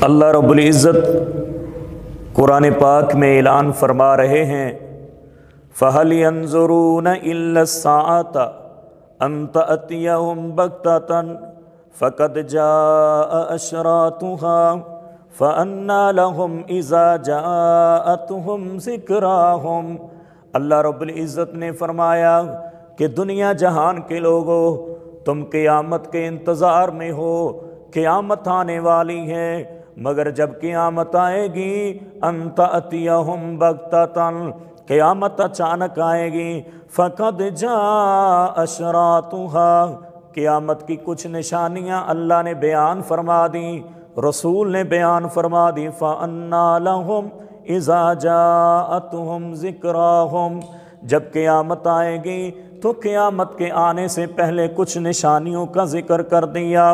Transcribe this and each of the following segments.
اللہ رب العزت قرآن پاک میں اعلان فرما رہے ہیں فَهَلْ يَنظُرُونَ إِلَّا السَّاعَةَ أَن تَأْتِيَهُمْ بَغْتَةً فَقَدْ جَاءَ أَشْرَاطُهَا فَأَنَّىٰ لَهُمْ إِذَا جَاءَتْهُمْ ذِكْرَاهُمْ۔ اللہ رب العزت نے فرمایا کہ دنیا جہان کے لوگوں، تم قیامت کے انتظار میں ہو، قیامت آنے والی ہے، مگر جب قیامت آئے گی ان تأتیہم بغتۃ، قیامت اچانک آئے گی، فقد جاء اشراطها، قیامت کی کچھ نشانیاں اللہ نے بیان فرما دی، رسول نے بیان فرما دی، فَأَنَّىٰ لَهُمْ إِذَا جَاءَتْهُمْ ذِكْرَاهُمْ، جب قیامت آئے گی تو قیامت کے آنے سے پہلے کچھ نشانیوں کا ذکر کر دیا۔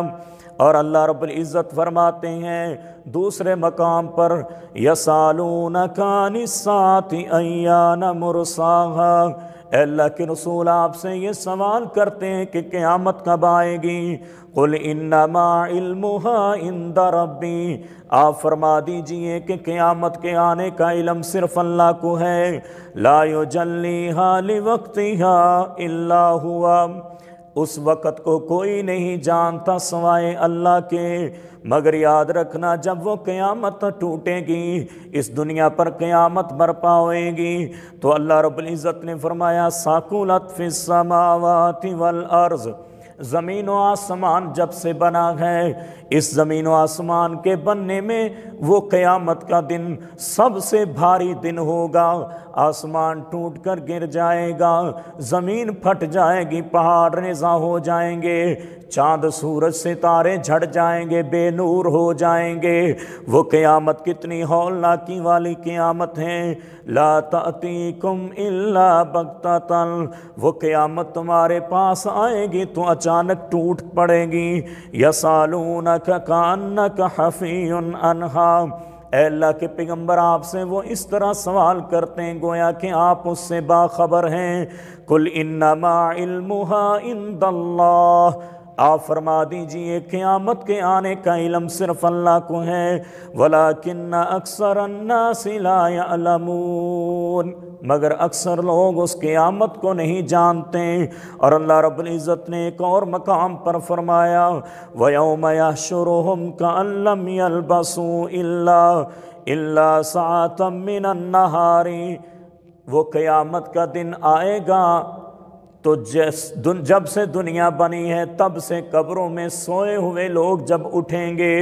اور اللہ رب العزت فرماتے ہیں دوسرے مقام پر یسالونک عن الساعۃ ایان مرساها، اے اللہ کے رسول آپ سے یہ سوال کرتے ہیں کہ قیامت کب آئے گی؟ قل انما علمها عند ربی، آپ فرما دیجئے کہ قیامت کے آنے کا علم صرف اللہ کو ہے، لا یجلیها لوقتها الا هو، اس وقت کو کوئی نہیں جانتا سوائے اللہ کے، مگر یاد رکھنا جب وہ قیامت ٹوٹے گی، اس دنیا پر قیامت برپا ہوئے گی، تو اللہ رب العزت نے فرمایا ثقلت فی السماوات والارض، زمین و آسمان جب سے بنا ہے، اس زمین و آسمان کے بننے میں وہ قیامت کا دن سب سے بھاری دن ہوگا، آسمان ٹوٹ کر گر جائے گا، زمین پھٹ جائے گی، پہاڑ ریزہ ہو جائیں گے، چاند سورج ستارے جھڑ جائیں گے، بے نور ہو جائیں گے۔ وہ قیامت کتنی ہولناکی والی قیامت ہے، لا تأتیکم الا بغتۃ، وہ قیامت تمہارے پاس آئے گی تو اچانک ٹوٹ پڑے گی، یسالونک کأنک حفی عنہا، اے اللہ کے پیغمبر آپ سے وہ اس طرح سوال کرتے ہیں گویا کہ آپ اس سے باخبر ہیں۔ قل انما علمها عند اللہ، آپ فرما دیجئے قیامت کے آنے کا علم صرف اللہ کو ہے، ولیکن اکثر الناس لا یعلمون، مگر اکثر لوگ اس قیامت کو نہیں جانتے۔ اور اللہ رب العزت نے ایک اور مقام پر فرمایا وَيَوْمَ يَحْشُرُهُمْ كَأَن لَّمْ يَلْبَثُوا إِلَّا سَاعَةً مِّنَ النَّهَارِ، وہ قیامت کا دن آئے گا تو جب سے دنیا بنی ہے تب سے قبروں میں سوئے ہوئے لوگ جب اٹھیں گے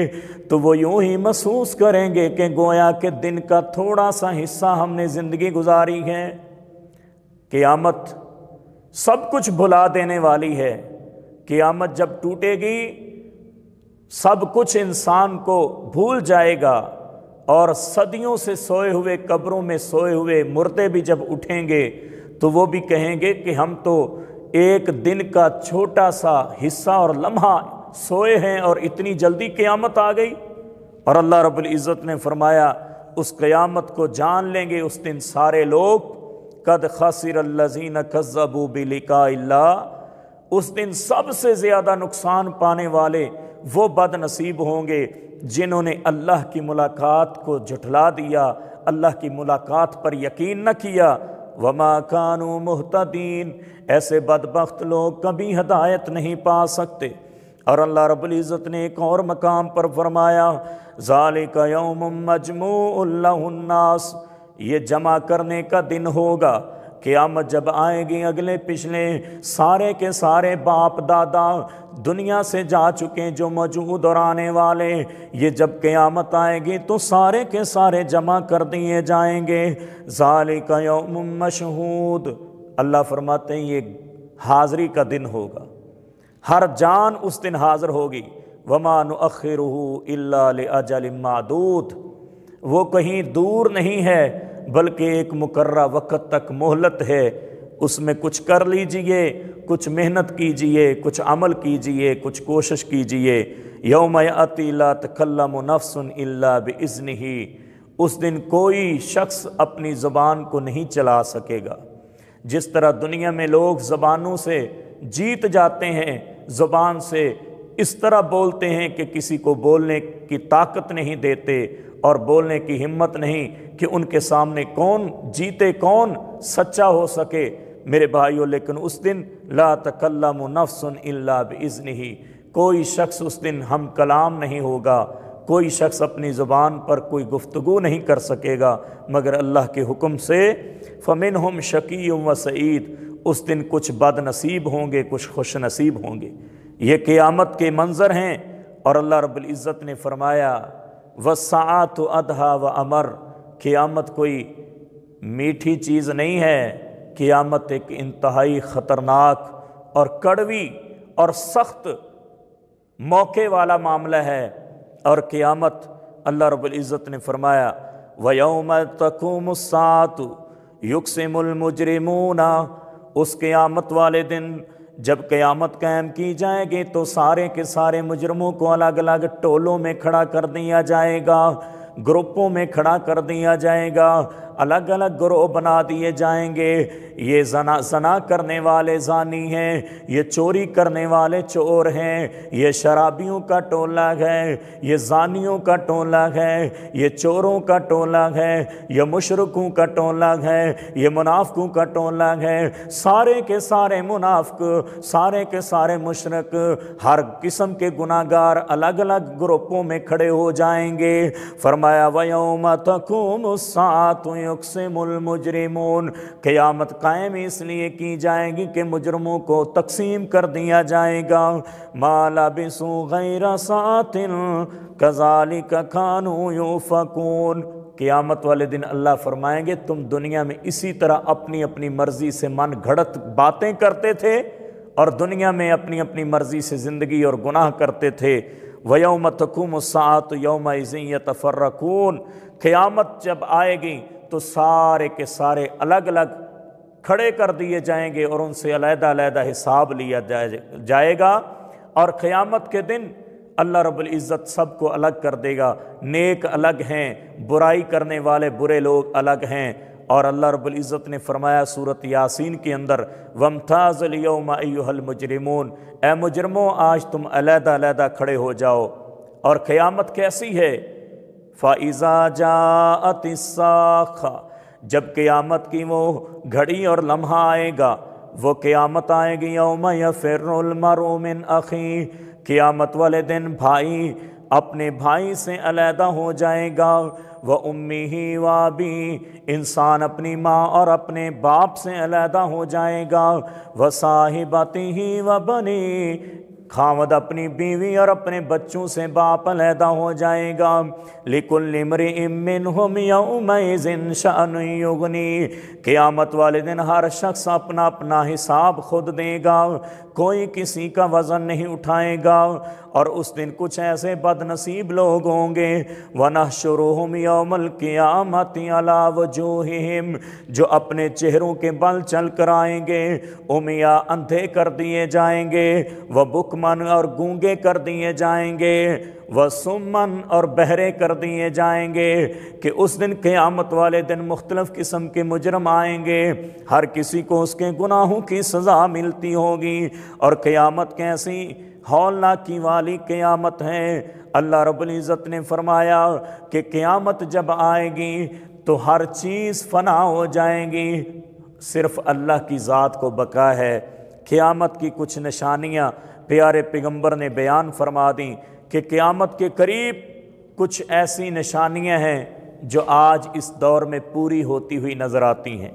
تو وہ یوں ہی محسوس کریں گے کہ گویا کہ دن کا تھوڑا سا حصہ ہم نے زندگی گزاری ہے۔ قیامت سب کچھ بھلا دینے والی ہے، قیامت جب ٹوٹے گی سب کچھ انسان کو بھول جائے گا، اور صدیوں سے سوئے ہوئے قبروں میں سوئے ہوئے مردے بھی جب اٹھیں گے تو وہ بھی کہیں گے کہ ہم تو ایک دن کا چھوٹا سا حصہ اور لمحہ سوئے ہیں اور اتنی جلدی قیامت آ گئی۔ اور اللہ رب العزت نے فرمایا اس قیامت کو جان لیں گے اس دن سارے لوگ، قد خسر الذین کذبوا بلقاء اللہ، اس دن سب سے زیادہ نقصان پانے والے وہ بد نصیب ہوں گے جنہوں نے اللہ کی ملاقات کو جھٹلا دیا، اللہ کی ملاقات پر یقین نہ کیا، وما کانوا مہتدین، ایسے بدبخت لوگ کبھی ہدایت نہیں پا سکتے۔ اور اللہ رب العزت نے ایک اور مقام پر فرمایا ذالک یوم مجموع لہ الناس، یہ جمع کرنے کا دن ہوگا، قیامت جب آئے گی اگلے پچھلے سارے کے سارے باپ دادا دنیا سے جا چکے جو موجود اور آنے والے، یہ جب قیامت آئے گی تو سارے کے سارے جمع کر دیے جائیں گے، ذالک یوم مشہود، اللہ فرماتے ہیں یہ حاضری کا دن ہوگا، ہر جان اس دن حاضر ہوگی، وما نؤخرہ الا لاجل معدود، وہ کہیں دور نہیں ہے بلکہ ایک مقررہ وقت تک مہلت ہے، اس میں کچھ کر لیجئے، کچھ محنت کیجئے، کچھ عمل کیجئے، کچھ کوشش کیجئے۔ یوم یأتی لا تکلم نفس الا باذنہ، اس دن کوئی شخص اپنی زبان کو نہیں چلا سکے گا۔ جس طرح دنیا میں لوگ زبانوں سے جیت جاتے ہیں، زبان سے اس طرح بولتے ہیں کہ کسی کو بولنے کی طاقت نہیں دیتے اور بولنے کی ہمت نہیں کہ ان کے سامنے کون جیتے، کون سچا ہو سکے۔ میرے بھائیوں، لیکن اس دن لا تکلم نفس الا باذنہ، کوئی شخص اس دن ہم کلام نہیں ہوگا، کوئی شخص اپنی زبان پر کوئی گفتگو نہیں کر سکے گا مگر اللہ کے حکم سے۔ فمنہم شقی و سعید، اس دن کچھ بد نصیب ہوں گے، کچھ خوش نصیب ہوں گے۔ یہ قیامت کے منظر ہیں، اور اللہ رب العزت نے فرمایا وَالسَّاعَةُ أَدْهَى وَأَمَرُ، قیامت کوئی میٹھی چیز نہیں ہے، قیامت ایک انتہائی خطرناک اور کڑوی اور سخت موقع والا معاملہ ہے۔ اور قیامت اللہ رب العزت نے فرمایا وَيَوْمَ تَقُومُ السَّاعَةُ يُقْسِمُ الْمُجْرِمُونَ، اس قیامت والے دن جب قیامت قائم کی جائے گی تو سارے کے سارے مجرموں کو الگ الگ ٹولوں میں کھڑا کر دیا جائے گا، گروپوں میں کھڑا کر دیا جائے گا، الگ الگ گروہ بنا دیے جائیں گے۔ یہ زنا کرنے والے زانی ہیں، یہ چوری کرنے والے چور ہیں، یہ شرابیوں کا ٹولہ ہے، یہ زانیوں کا ٹولہ ہے، یہ چوروں کا ٹولہ ہے، یہ مشرکوں کا ٹولہ ہے، یہ منافقوں کا ٹولہ ہے۔ سارے کے سارے منافق، سارے کے سارے مشرک، ہر قسم کے گناہگار الگ الگ گروپوں میں کھڑے ہو جائیں گے۔ فرمایا وَيَوْمَ تَقُومُ السَّاعَةُ يُقْسِمُ الْمُجْرِمُونَ، قیامت قائم اس لیے کی جائے گی کہ مجرموں کو تقسیم کر دیا جائے گا۔ مَا لَبِثُوا غَيْرَ سَاعَةٍ كَذَلِكَ كَانُوا يُؤْفَكُونَ، قیامت والے دن اللہ فرمائیں گے تم دنیا میں اسی طرح اپنی اپنی مرضی سے من گھڑت باتیں کرتے تھے اور دنیا میں اپنی اپنی مرضی سے زندگی اور گناہ کرتے تھے۔ وَيَوْمَ تَقُومُ السَّاعَةُ يَوْمَئِذٍ يَتَفَرَّقُونَ، قیامت جب آئے گی تو سارے کے سارے الگ الگ کھڑے کر دیے جائیں گے اور ان سے علیحدہ علیحدہ حساب لیا جائے گا۔ اور قیامت کے دن اللہ رب العزت سب کو الگ کر دے گا، نیک الگ ہیں، برائی کرنے والے برے لوگ الگ ہیں۔ اور اللہ رب العزت نے فرمایا سورۃ یاسین کے اندر وَامْتَازُوا الْيَوْمَ أَيُّهَا الْمُجْرِمُونَ، اے مجرموں آج تم علیحدہ علیحدہ کھڑے ہو جاؤ۔ اور قیامت کیسی ہے؟ فَإِذَا جَاءَتِ السَّاخَّةُ، جب قیامت کی وہ گھڑی اور لمحہ آئے گا، وہ قیامت آئے گی یوم یفر المرء من اخیہ، قیامت والے دن بھائی اپنے بھائی سے علیحدہ ہو جائے گا، وَأُمِّهِ وَأَبِيهِ، انسان اپنی ماں اور اپنے باپ سے علیحدہ ہو جائے گا، وَصَاحِبَتِهِ وَبَنِيهِ، خاوند اپنی بیوی اور اپنے بچوں سے باپ علیحدہ ہو جائے گا، لِكُلِّ امْرِئٍ مِّنْهُمْ يَوْمَئِذٍ شَأْنٌ يُغْنِيهِ، قیامت والے دن ہر شخص اپنا اپنا حساب خود دے گا، کوئی کسی کا وزن نہیں اٹھائے گا۔ اور اس دن کچھ ایسے بد نصیب لوگ ہوں گے وَنَحْشُرُهُمْ يَوْمَ الْقِيَامَةِ عَلَىٰ وُجُوهِهِمْ، جو اپنے چہروں کے بل چل کر آئیں گے، عُمْیًا اندھے کر دیے جائیں گے، وَبُکْمًا اور گونگے کر دیے جائیں گے، وَصُمًّا اور بہرے کر دیے جائیں گے، کہ اس دن قیامت والے دن مختلف قسم کے مجرم آئیں گے، ہر کسی کو اس کے گناہوں کی سزا ملتی ہوگی۔ اور قیامت کیسی ہولناکی والی قیامت ہے۔ اللہ رب العزت نے فرمایا کہ قیامت جب آئے گی تو ہر چیز فنا ہو جائیں گی، صرف اللہ کی ذات کو بقا ہے۔ قیامت کی کچھ نشانیاں پیارے پیغمبر نے بیان فرما دیں کہ قیامت کے قریب کچھ ایسی نشانیاں ہیں جو آج اس دور میں پوری ہوتی ہوئی نظر آتی ہیں۔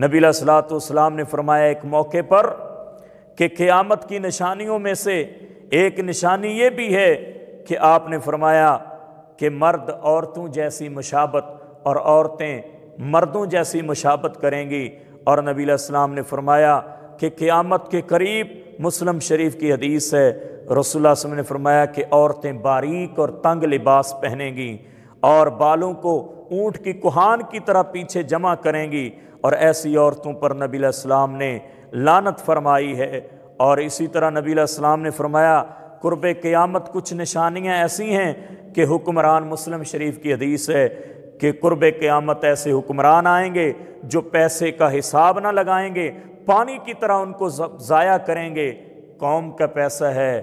نبی علیہ الصلوۃ والسلام نے فرمایا ایک موقع پر کہ قیامت کی نشانیوں میں سے ایک نشانی یہ بھی ہے کہ آپ نے فرمایا کہ مرد عورتوں جیسی مشابت اور عورتیں مردوں جیسی مشابت کریں گی۔ اور نبی علیہ السلام نے فرمایا کہ قیامت کے قریب، مسلم شریف کی حدیث ہے، رسول اللہ صلی اللہ علیہ وسلم نے فرمایا کہ عورتیں باریک اور تنگ لباس پہنیں گی اور بالوں کو اونٹ کی کوہان کی طرح پیچھے جمع کریں گی، اور ایسی عورتوں پر نبی علیہ السلام نے لعنت فرمائی ہے۔ اور اسی طرح نبی علیہ السلام نے فرمایا قرب قیامت کچھ نشانیاں ایسی ہیں کہ حکمران، مسلم شریف کی حدیث ہے کہ قرب قیامت ایسے حکمران آئیں گے جو پیسے کا حساب نہ لگائیں گے، پانی کی طرح ان کو ضائع کریں گے، قوم کا پیسہ ہے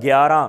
11,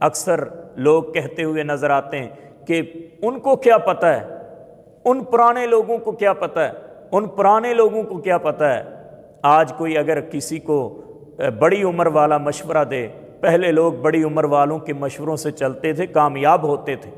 اکثر لوگ کہتے ہوئے نظر آتے ہیں کہ ان کو کیا پتہ ہے، ان پرانے لوگوں کو کیا پتہ ہے، ان پرانے لوگوں کو کیا پتہ ہے۔ آج کوئی اگر کسی کو بڑی عمر والا مشورہ دے، پہلے لوگ بڑی عمر والوں کے مشوروں سے چلتے تھے، کامیاب ہوتے تھے۔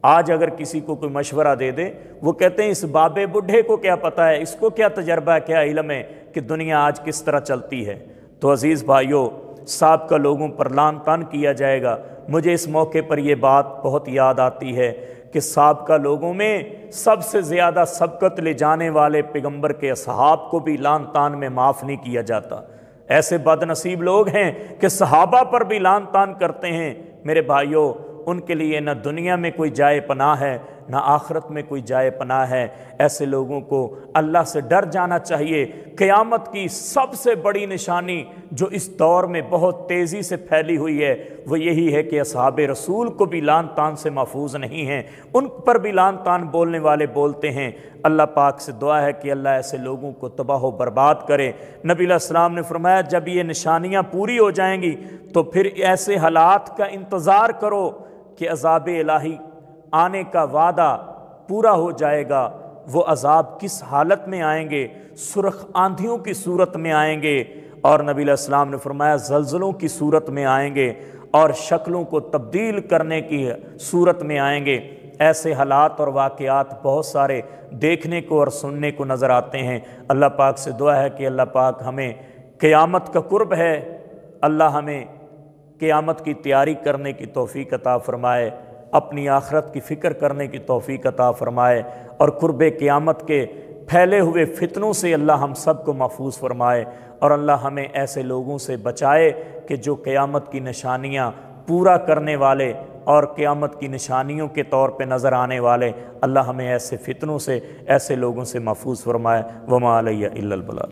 آج اگر کسی کو کوئی مشورہ دے دے، وہ کہتے ہیں اس بابے بڈھے کو کیا پتہ ہے، اس کو کیا تجربہ ہے، کیا علم ہے کہ دنیا آج کس طرح چلتی ہے۔ تو عزیز بھائیو، سابقہ لوگوں پر لعن طعن کیا جائے گا۔ مجھے اس موقع پر یہ بات بہت یاد آتی ہے کہ سابقہ لوگوں میں سب سے زیادہ سبقت لے جانے والے پیغمبر کے اصحاب کو بھی لعن طعن میں معاف نہیں کیا جاتا۔ ایسے بد نصیب لوگ ہیں کہ صحابہ پر بھی لعن طعن کرتے ہیں۔ میرے بھائیو، ان کے لیے نہ دنیا میں کوئی جائے پناہ ہے، نہ آخرت میں کوئی جائے پناہ ہے۔ ایسے لوگوں کو اللہ سے ڈر جانا چاہیے۔ قیامت کی سب سے بڑی نشانی جو اس دور میں بہت تیزی سے پھیلی ہوئی ہے وہ یہی ہے کہ اصحاب رسول کو بھی لعن طعن سے محفوظ نہیں ہیں، ان پر بھی لعن طعن بولنے والے بولتے ہیں۔ اللہ پاک سے دعا ہے کہ اللہ ایسے لوگوں کو تباہ و برباد کرے۔ نبی علیہ السلام نے فرمایا جب یہ نشانیاں پوری ہو جائیں گی تو پھر ایسے حالات کا انتظار کرو کہ عذاب الہی آنے کا وعدہ پورا ہو جائے گا۔ وہ عذاب کس حالت میں آئیں گے؟ سرخ آندھیوں کی صورت میں آئیں گے، اور نبی علیہ السلام نے فرمایا زلزلوں کی صورت میں آئیں گے، اور شکلوں کو تبدیل کرنے کی صورت میں آئیں گے۔ ایسے حالات اور واقعات بہت سارے دیکھنے کو اور سننے کو نظر آتے ہیں۔ اللہ پاک سے دعا ہے کہ اللہ پاک ہمیں، قیامت کا قرب ہے، اللہ ہمیں قیامت کی تیاری کرنے کی توفیق عطا فرمائے، اپنی آخرت کی فکر کرنے کی توفیق عطا فرمائے، اور قرب قیامت کے پھیلے ہوئے فتنوں سے اللہ ہم سب کو محفوظ فرمائے، اور اللہ ہمیں ایسے لوگوں سے بچائے کہ جو قیامت کی نشانیاں پورا کرنے والے اور قیامت کی نشانیوں کے طور پہ نظر آنے والے، اللہ ہمیں ایسے فتنوں سے، ایسے لوگوں سے محفوظ فرمائے۔ وما علیہ الا البلاغ۔